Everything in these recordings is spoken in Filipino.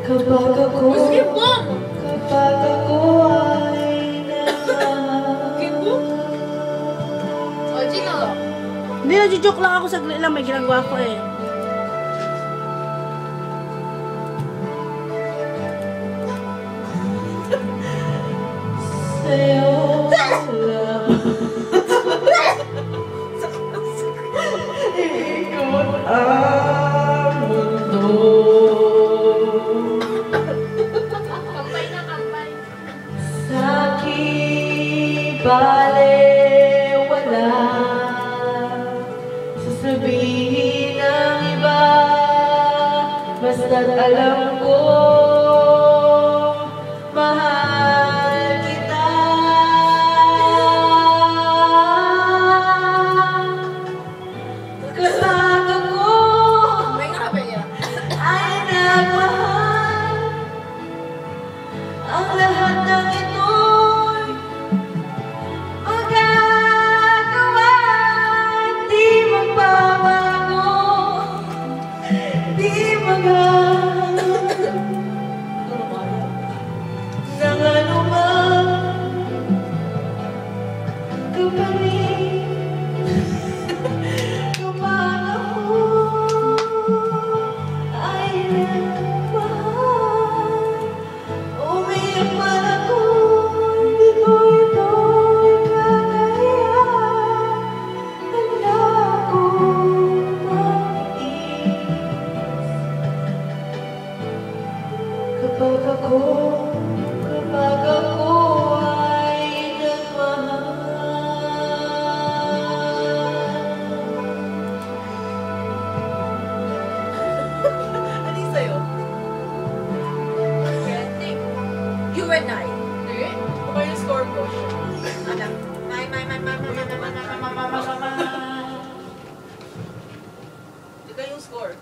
Kapag ako ay nagmahal. Hindi, nagjo-joke lang ako, saglit lang, may ginagawa ko eh. Sa'yo lang ikot ang mundo. Kampay na kampay. Sa'king balewala sasabihin ng iba, basta't alam ko mahal kita. Kapag ako May grabe niya. ay nagmahal, ang lahat ng ito'y magagawa. Di magbabago, di magagawa ng anuman kapalit. Kapag ako ay nagmahal, umiyak man ako, di ko ito'y kaya. Handa akong matiis. Kapag ako ay nagmahal. Ano yung sa'yo? You and I. Hindi? Ano ba yung score ko? Alam. Ito yung score.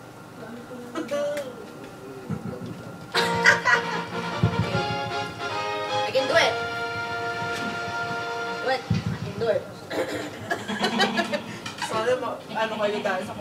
I can do it. Do it. I can do it. Sana ano kayo dahil sa